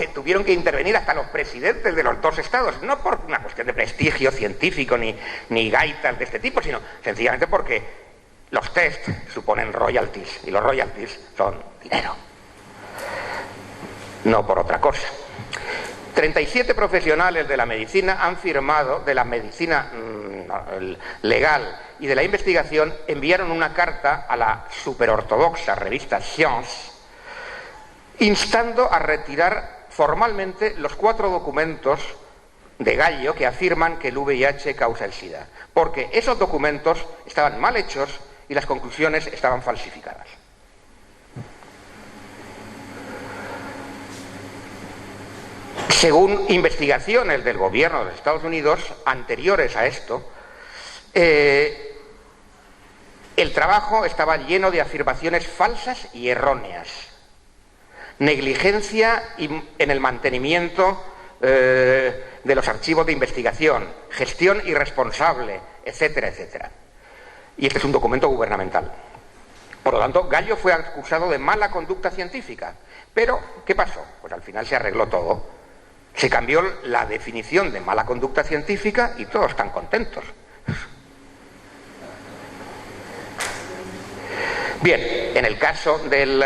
tuvieron que intervenir hasta los presidentes de los dos estados, no por una cuestión de prestigio científico ni gaitas de este tipo, sino sencillamente porque los test suponen royalties y los royalties son dinero, no por otra cosa. 37 profesionales de la medicina han firmado, de la medicina legal y de la investigación, enviaron una carta a la superortodoxa revista Science instando a retirar formalmente los 4 documentos de Gallo que afirman que el VIH causa el SIDA, porque esos documentos estaban mal hechos y las conclusiones estaban falsificadas. Según investigaciones del gobierno de los Estados Unidos anteriores a esto, el trabajo estaba lleno de afirmaciones falsas y erróneas, negligencia en el mantenimiento de los archivos de investigación, gestión irresponsable, etcétera, etcétera. Y este es un documento gubernamental. Por lo tanto, Gallo fue acusado de mala conducta científica. Pero, ¿qué pasó? Pues al final se arregló todo. Se cambió la definición de mala conducta científica y todos están contentos. Bien, en el caso del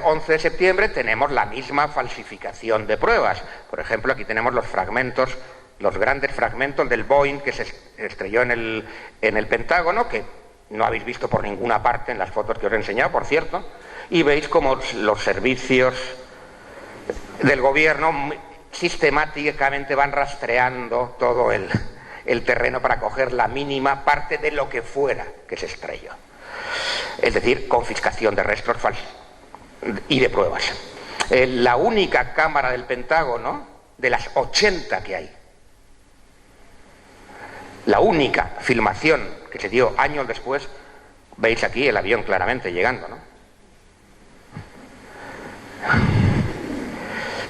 11 de septiembre tenemos la misma falsificación de pruebas. Por ejemplo, aquí tenemos los fragmentos, los grandes fragmentos del Boeing que se estrelló en el Pentágono, que no habéis visto por ninguna parte en las fotos que os he enseñado, por cierto, y veis como los servicios del gobierno sistemáticamente van rastreando todo el terreno para coger la mínima parte de lo que fuera que se estrelló. Es decir, confiscación de restos y de pruebas. La única cámara del Pentágono, de las 80 que hay, la única filmación que se dio años después, veis aquí el avión claramente llegando, ¿no?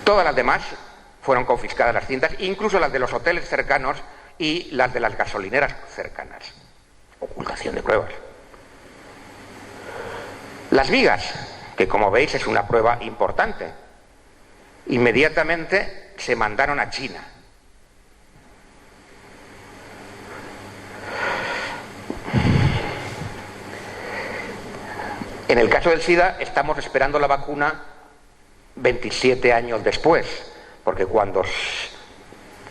Todas las demás fueron confiscadas las cintas, incluso las de los hoteles cercanos y las de las gasolineras cercanas. Ocultación de pruebas. Las vigas, que como veis es una prueba importante, inmediatamente se mandaron a China. En el caso del SIDA estamos esperando la vacuna 27 años después, porque cuando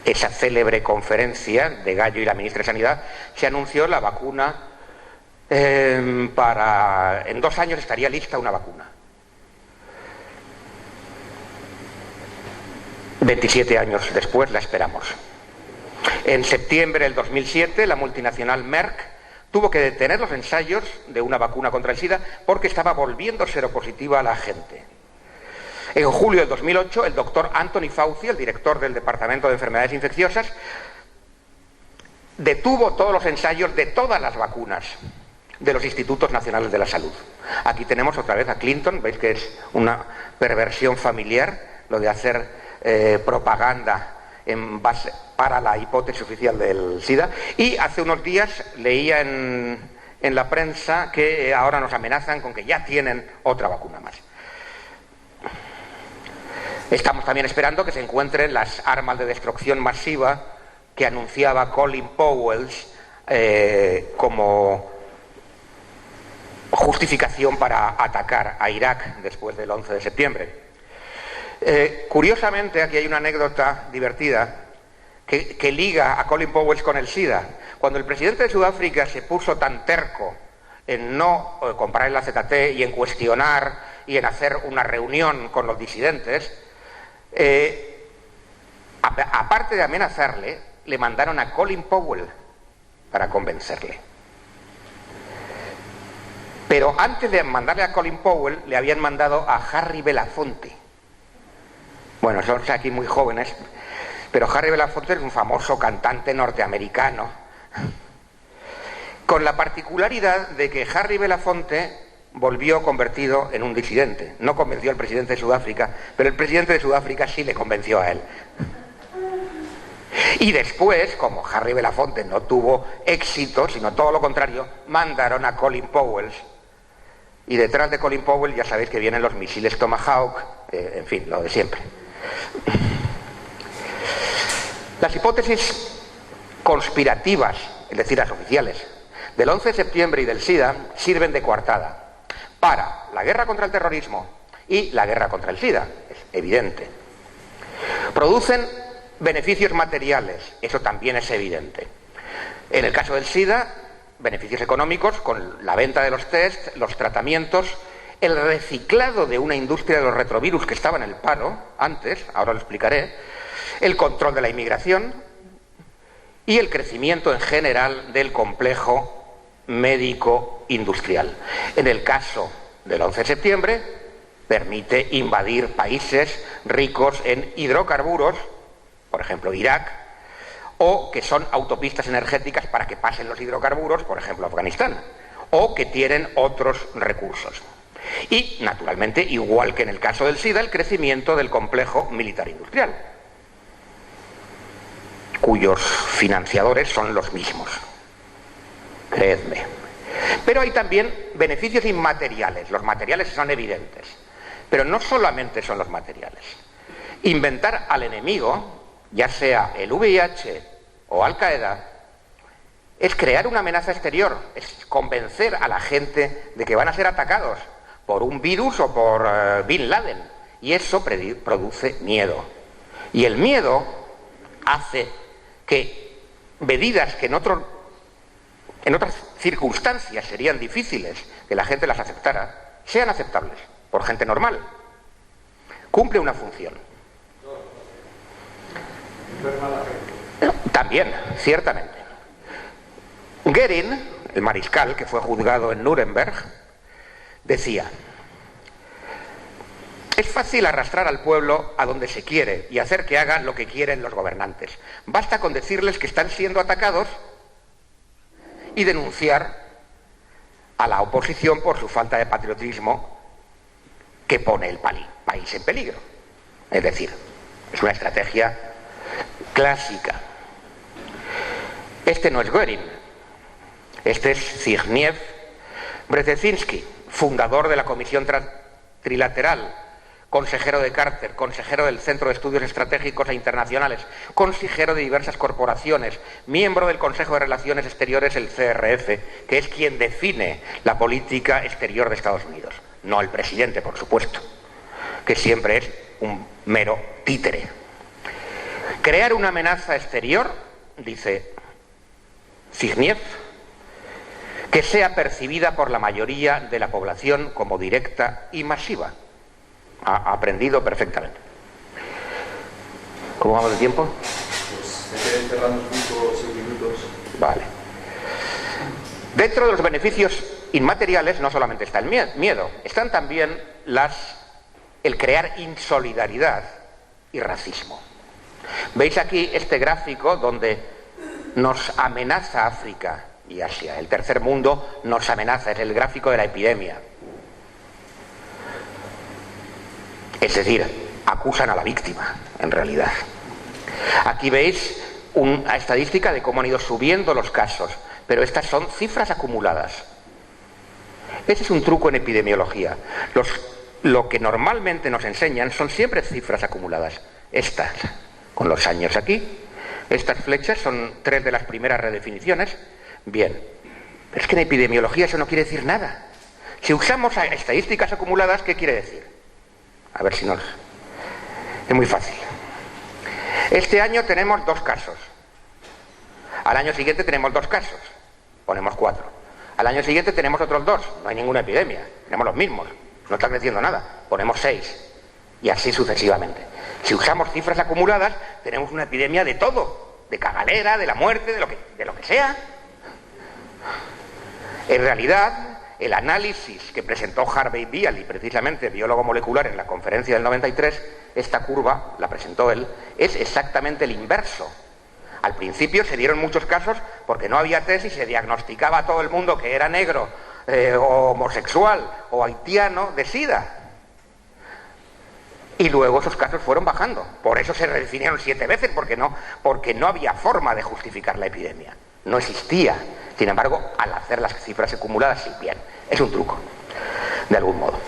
esa célebre conferencia de Gallo y la ministra de Sanidad se anunció la vacuna en 2 años estaría lista una vacuna. 27 años después la esperamos. En septiembre del 2007 la multinacional Merck tuvo que detener los ensayos de una vacuna contra el SIDA porque estaba volviendo seropositiva a la gente. En julio del 2008 el doctor Anthony Fauci, el director del Departamento de Enfermedades Infecciosas, detuvo todos los ensayos de todas las vacunas de los Institutos Nacionales de la Salud. Aquí tenemos otra vez a Clinton, veis que es una perversión familiar lo de hacer propaganda en base para la hipótesis oficial del SIDA. Y hace unos días leía en la prensa que ahora nos amenazan con que ya tienen otra vacuna más. Estamos también esperando que se encuentren las armas de destrucción masiva que anunciaba Colin Powell como justificación para atacar a Irak después del 11 de septiembre. Curiosamente, aquí hay una anécdota divertida que liga a Colin Powell con el SIDA. Cuando el presidente de Sudáfrica se puso tan terco en no comprar el AZT y en cuestionar y en hacer una reunión con los disidentes, aparte de amenazarle, le mandaron a Colin Powell para convencerle. Pero antes de mandarle a Colin Powell, le habían mandado a Harry Belafonte. Bueno, son aquí muy jóvenes, pero Harry Belafonte es un famoso cantante norteamericano, con la particularidad de que Harry Belafonte volvió convertido en un disidente. No convenció al presidente de Sudáfrica, pero el presidente de Sudáfrica sí le convenció a él. Y después, como Harry Belafonte no tuvo éxito, sino todo lo contrario, mandaron a Colin Powell. Y detrás de Colin Powell ya sabéis que vienen los misiles Tomahawk en fin, lo de siempre. Las hipótesis conspirativas, es decir, las oficiales, del 11 de septiembre y del SIDA sirven de coartada para la guerra contra el terrorismo y la guerra contra el SIDA, es evidente. Producen beneficios materiales, eso también es evidente. En el caso del SIDA, beneficios económicos con la venta de los tests, los tratamientos, el reciclado de una industria de los retrovirus que estaba en el paro antes, ahora lo explicaré, el control de la inmigración y el crecimiento en general del complejo médico industrial. En el caso del 11 de septiembre, permite invadir países ricos en hidrocarburos, por ejemplo Irak, o que son autopistas energéticas para que pasen los hidrocarburos, por ejemplo Afganistán, o que tienen otros recursos. Y, naturalmente, igual que en el caso del SIDA, el crecimiento del complejo militar industrial, cuyos financiadores son los mismos, creedme. Pero hay también beneficios inmateriales. Los materiales son evidentes, pero no solamente son los materiales. Inventar al enemigo, ya sea el VIH o Al Qaeda, es crear una amenaza exterior, es convencer a la gente de que van a ser atacados por un virus o por Bin Laden, y eso produce miedo. Y el miedo hace que medidas que en otras circunstancias serían difíciles que la gente las aceptara, sean aceptables por gente normal. Cumple una función. También, ciertamente. Goering, el mariscal que fue juzgado en Nuremberg, decía: es fácil arrastrar al pueblo a donde se quiere y hacer que hagan lo que quieren los gobernantes. Basta con decirles que están siendo atacados y denunciar a la oposición por su falta de patriotismo que pone el país en peligro. Es decir, es una estrategia clásica. Este no es Goering, este es Zbigniew Brzezinski, fundador de la Comisión Trilateral, consejero de Carter, consejero del Centro de Estudios Estratégicos e Internacionales, consejero de diversas corporaciones, miembro del Consejo de Relaciones Exteriores, el CRF, que es quien define la política exterior de Estados Unidos. No el presidente, por supuesto, que siempre es un mero títere. Crear una amenaza exterior, dice Zbigniew, que sea percibida por la mayoría de la población como directa y masiva. Ha aprendido perfectamente. ¿Cómo vamos de tiempo? Pues me quedé cerrando 5 o 6 minutos. Vale. Dentro de los beneficios inmateriales no solamente está el miedo, están también el crear insolidaridad y racismo. Veis aquí este gráfico donde nos amenaza África y Asia. El tercer mundo nos amenaza, es el gráfico de la epidemia. Es decir, acusan a la víctima, en realidad. Aquí veis una estadística de cómo han ido subiendo los casos, pero estas son cifras acumuladas. Ese es un truco en epidemiología. Lo que normalmente nos enseñan son siempre cifras acumuladas. Estas, con los años aquí. Estas flechas son 3 de las primeras redefiniciones. Bien, pero es que en epidemiología eso no quiere decir nada. Si usamos estadísticas acumuladas, ¿qué quiere decir? A ver si nos... Es muy fácil. Este año tenemos 2 casos. Al año siguiente tenemos 2 casos. Ponemos 4. Al año siguiente tenemos otros 2. No hay ninguna epidemia. Tenemos los mismos. No está creciendo nada. Ponemos 6. Y así sucesivamente. Si usamos cifras acumuladas, tenemos una epidemia de todo. De cagalera, de la muerte, de lo que sea. En realidad, el análisis que presentó Harvey Bialy, precisamente biólogo molecular, en la conferencia del 93, esta curva, la presentó él, es exactamente el inverso. Al principio se dieron muchos casos porque no había test y se diagnosticaba a todo el mundo que era negro, o homosexual, o haitiano, de SIDA. Y luego esos casos fueron bajando. Por eso se redefinieron 7 veces, porque no había forma de justificar la epidemia. No existía. Sin embargo, al hacer las cifras acumuladas, sí, bien, es un truco, de algún modo.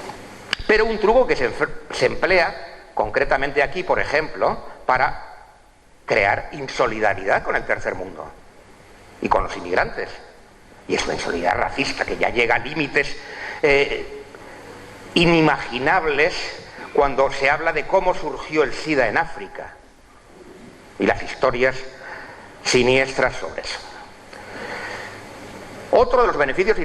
Pero un truco que se emplea concretamente aquí, por ejemplo, para crear insolidaridad con el tercer mundo y con los inmigrantes. Y es una insolidaridad racista que ya llega a límites inimaginables cuando se habla de cómo surgió el SIDA en África y las historias siniestras sobre eso. Otro de los beneficios,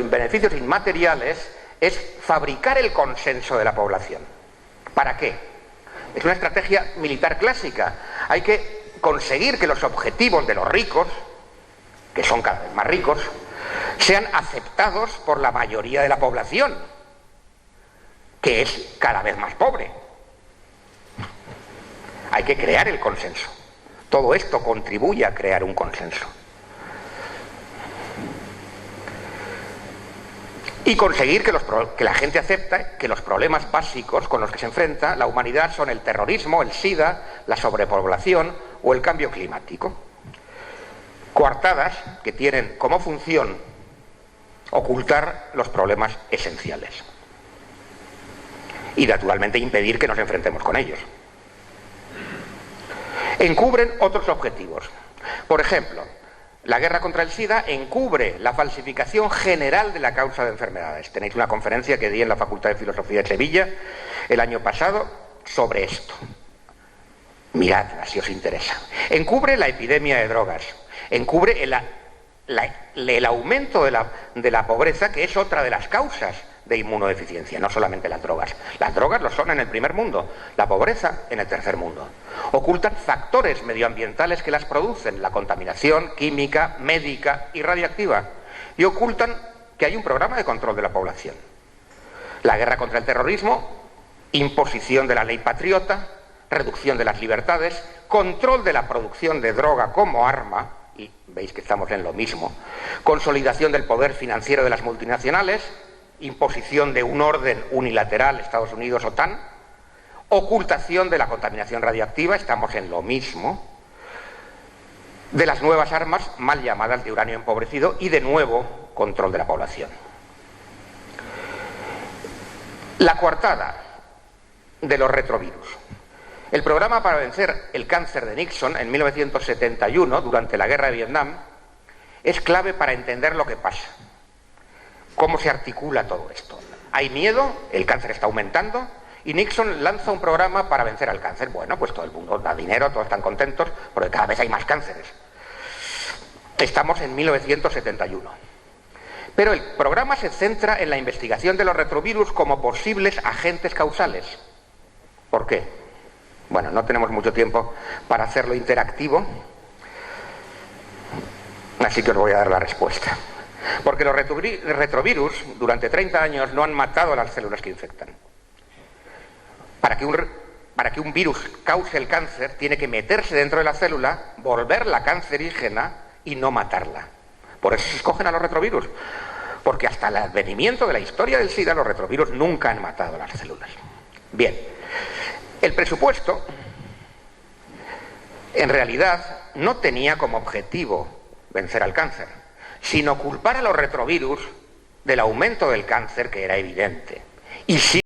beneficios inmateriales es fabricar el consenso de la población. ¿Para qué? Es una estrategia militar clásica. Hay que conseguir que los objetivos de los ricos, que son cada vez más ricos, sean aceptados por la mayoría de la población, que es cada vez más pobre. Hay que crear el consenso. Todo esto contribuye a crear un consenso. Y conseguir que la gente acepte que los problemas básicos con los que se enfrenta la humanidad son el terrorismo, el SIDA, la sobrepoblación o el cambio climático. Coartadas que tienen como función ocultar los problemas esenciales y naturalmente impedir que nos enfrentemos con ellos. Encubren otros objetivos. Por ejemplo, la guerra contra el SIDA encubre la falsificación general de la causa de enfermedades. Tenéis una conferencia que di en la Facultad de Filosofía de Sevilla el año pasado sobre esto. Miradla si os interesa. Encubre la epidemia de drogas. Encubre el aumento de la pobreza, que es otra de las causas de inmunodeficiencia, no solamente las drogas. Las drogas lo son en el primer mundo, la pobreza en el tercer mundo. Ocultan factores medioambientales que las producen, la contaminación química, médica y radiactiva, y ocultan que hay un programa de control de la población. La guerra contra el terrorismo, imposición de la ley patriota, reducción de las libertades, control de la producción de droga como arma, y veis que estamos en lo mismo, consolidación del poder financiero de las multinacionales, imposición de un orden unilateral, Estados Unidos, OTAN, ocultación de la contaminación radiactiva, estamos en lo mismo, de las nuevas armas mal llamadas de uranio empobrecido y de nuevo control de la población. La coartada de los retrovirus. El programa para vencer el cáncer de Nixon en 1971, durante la guerra de Vietnam, es clave para entender lo que pasa. ¿Cómo se articula todo esto? Hay miedo, el cáncer está aumentando, y Nixon lanza un programa para vencer al cáncer. Bueno, pues todo el mundo da dinero, todos están contentos, porque cada vez hay más cánceres. Estamos en 1971. Pero el programa se centra en la investigación de los retrovirus como posibles agentes causales. ¿Por qué? Bueno, no tenemos mucho tiempo para hacerlo interactivo, así que os voy a dar la respuesta. Porque los retrovirus durante 30 años no han matado a las células que infectan. Para que un virus cause el cáncer, tiene que meterse dentro de la célula, volverla cancerígena y no matarla. Por eso se escogen a los retrovirus. Porque hasta el advenimiento de la historia del SIDA, los retrovirus nunca han matado a las células. Bien, el presupuesto en realidad no tenía como objetivo vencer al cáncer, sino culpar a los retrovirus del aumento del cáncer, que era evidente. Y sí